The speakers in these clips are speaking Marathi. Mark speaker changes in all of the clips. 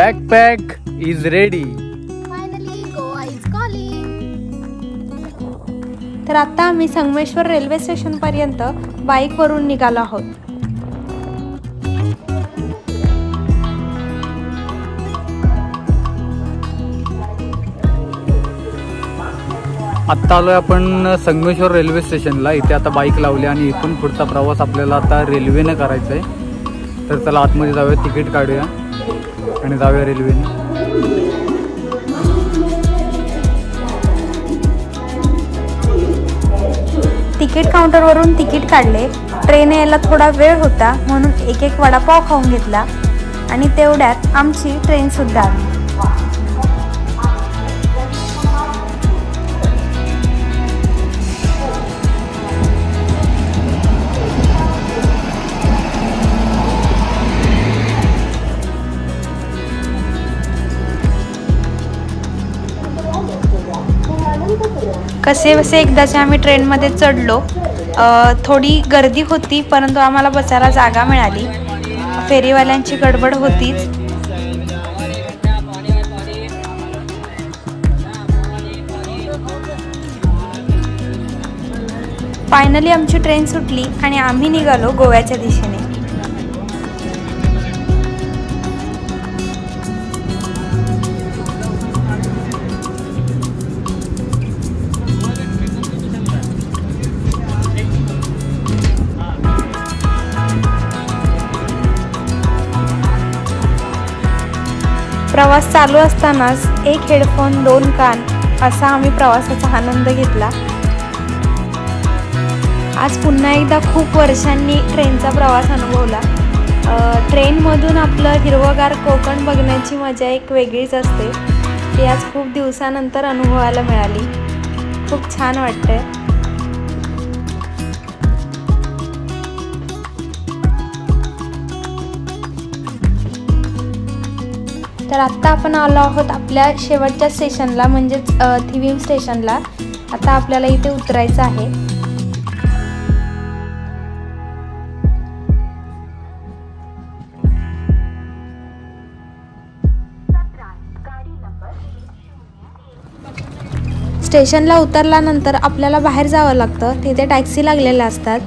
Speaker 1: backpack is ready.
Speaker 2: Finally, Goa is calling.
Speaker 3: तर आता आम्ही संगमेश्वर रेल्वे स्टेशन पर्यंत बाईक वरून निघालो आहोत.
Speaker 1: आत्ता आलोय आपण संगमेश्वर रेल्वे स्टेशनला. इथे आता बाईक लावली आणि इथून पुढचा प्रवास आपल्याला आता रेल्वेने करायचा आहे. तर चला आतमध्ये जाऊया, तिकीट काढूया आणि जाऊया रेल्वेने.
Speaker 3: तिकीट काउंटरवरून तिकीट काढले. ट्रेन यायला थोडा वेळ होता म्हणून एक वडापाव खाऊन घेतला आणि तेवढ्यात आमची ट्रेन सुद्धा आली. कसे बसे एकदाचे आम्ही ट्रेनमध्ये चढलो. थोडी गर्दी होती परंतु आम्हाला बसायला जागा मिळाली. फेरीवाल्यांची गडबड होतीच. फायनली आमची ट्रेन सुटली आणि आम्ही निघालो गोव्याच्या दिशेने. प्रवास चालू असतानाच एक हेडफोन 2 कान असा आम्ही प्रवासाचा आनंद घेतला. आज पुन्हा एकदा खूप वर्षांनी ट्रेनचा प्रवास अनुभवला. ट्रेनमधून आपलं हिरवगार कोकण बघण्याची मजा एक वेगळीच असते. ती आज खूप दिवसानंतर अनुभवायला मिळाली. खूप छान वाटतंय. तर आत्ता आपण आलो आहोत आपल्या शेवटच्या स्टेशनला, म्हणजेच थिविम स्टेशनला. आता आपल्याला इथे उतरायचं आहे. स्टेशनला उतरल्यानंतर आपल्याला बाहेर जावं लागतं. तिथे टॅक्सी लागलेल्या असतात.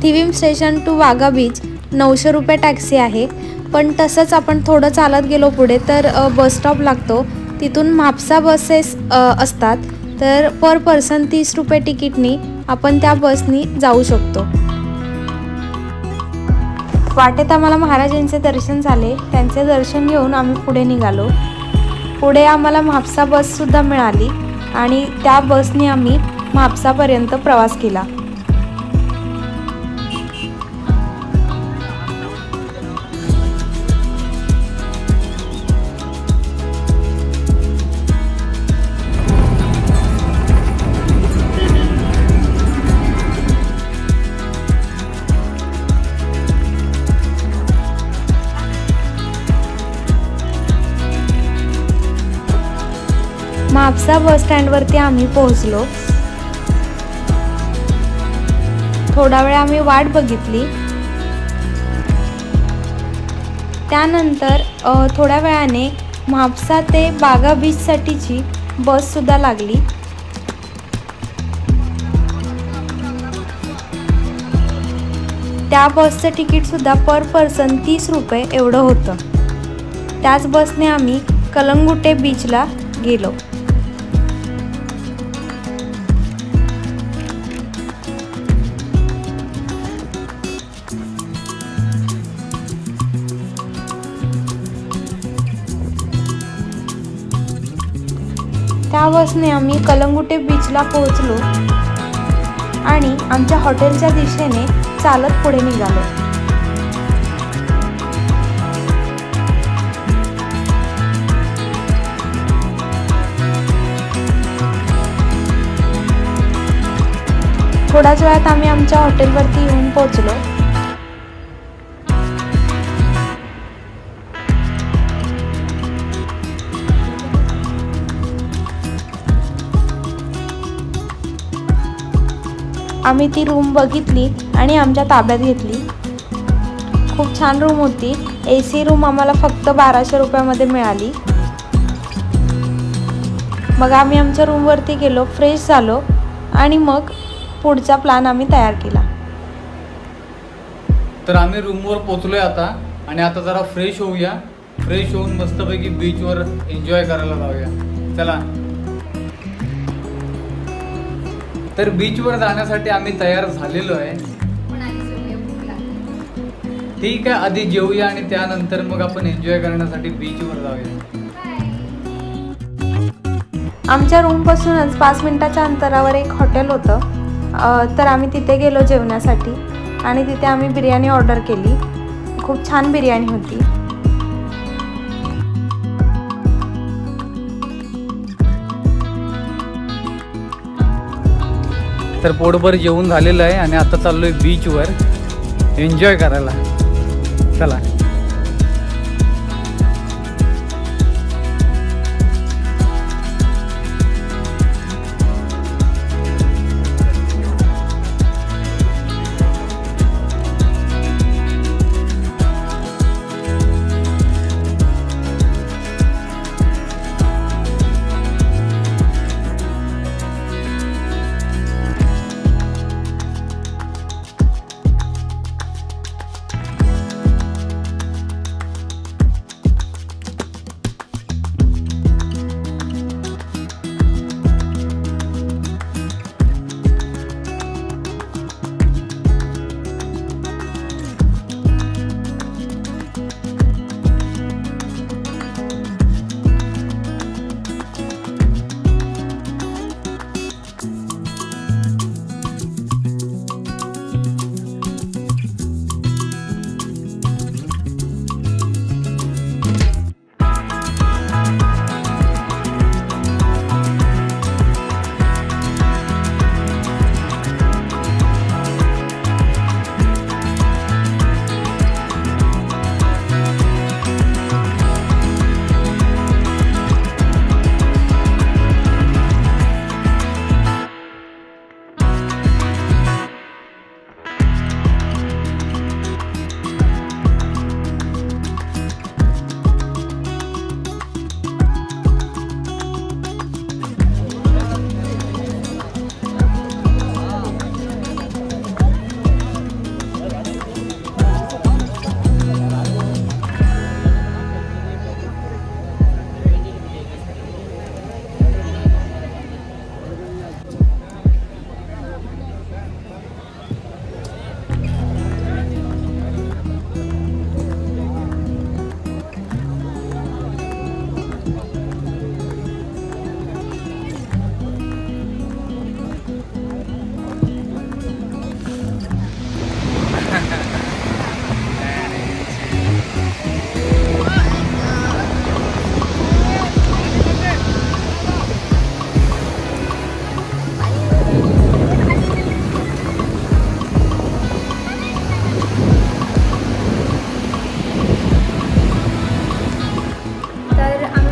Speaker 3: Thivim station to Vagha beach 900 रुपये टॅक्सी आहे. पण तसंच आपण थोडं चालत गेलो पुढे तर बस स्टॉप लागतो. तिथून म्हापसा बसेस असतात. तर पर पर्सन 30 रुपये तिकीटनी आपण त्या बसनी जाऊ शकतो. वाटेत आम्हाला महाराजांचे दर्शन झाले. त्यांचे दर्शन घेऊन आम्ही पुढे निघालो. पुढे आम्हाला म्हापसा बससुद्धा मिळाली आणि त्या बसने आम्ही म्हापसापर्यंत प्रवास केला. म्हापसा बस स्टँडवरती आम्ही पोहोचलो. थोडा वेळ आम्ही वाट बघितली. त्यानंतर थोड्या वेळाने म्हापसा ते बागा बीचसाठीची बससुद्धा लागली. त्या बसचं तिकीटसुद्धा पर पर्सन 30 रुपये एवढं होतं. त्याच बसने आम्ही कलंगुटे बीचला गेलो. त्या बसने आम्ही कलंगुटे बीचला पोहोचलो आणि आमच्या हॉटेलच्या दिशेने चालत पुढे निघालो. थोड्याच वेळात आम्ही आमच्या हॉटेलवरती येऊन पोहोचलो. आम्ही ती रूम बघितली आणि आमच्या ताब्यात घेतली. खूप छान रूम होती. AC रूम आम्हाला फक्त 1200 रुपयामध्ये मिळाली. मग आम्ही आमच्या रूमवरती गेलो, फ्रेश झालो आणि मग पुढचा प्लॅन आम्ही तयार केला.
Speaker 1: तर आम्ही रूमवर पोचलोय आता आणि आता जरा फ्रेश होऊया. फ्रेश होऊन मस्तपैकी बीचवर एन्जॉय करायला जाऊया. चला. तर बीचवर जाण्यासाठी आम्ही तयार झालेलो आहे. ठीक आहे, आधी जेवूया आणि त्यानंतर मग आपण एन्जॉय करण्यासाठी बीचवर जाऊया.
Speaker 3: आमच्या रूमपासूनच 5 मिनिटाच्या अंतरावर एक हॉटेल होतं. तर आम्ही तिथे गेलो जेवण्यासाठी आणि तिथे आम्ही बिर्याणी ऑर्डर केली. खूप छान बिर्याणी होती.
Speaker 1: तर पोटभर जेवून झालेलं आहे आणि आता चाललोय बीचवर एन्जॉय करायला. चला.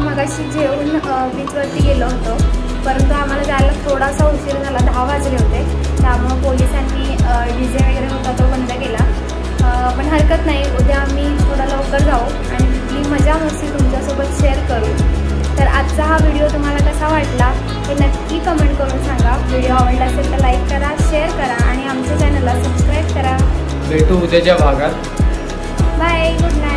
Speaker 3: मगाशी जेवून बीचवरती गेलो होतो, परंतु आम्हाला जायला थोडासा उशीर झाला. 10 वाजले होते. त्यामुळे पोलिसांनी DJ वगैरे होता तो बंद केला. पण हरकत नाही, उद्या आम्ही थोडा लवकर जाऊ आणि तिथली मजा मस्ती तुमच्यासोबत शेअर करू. तर आजचा हा व्हिडिओ तुम्हाला कसा वाटला हे नक्की कमेंट करून सांगा. व्हिडिओ आवडला असेल तर लाईक करा, शेअर करा आणि आमच्या चॅनलला सबस्क्राईब करा.
Speaker 1: भेटू उद्याच्या भागात.
Speaker 3: Bye, good night.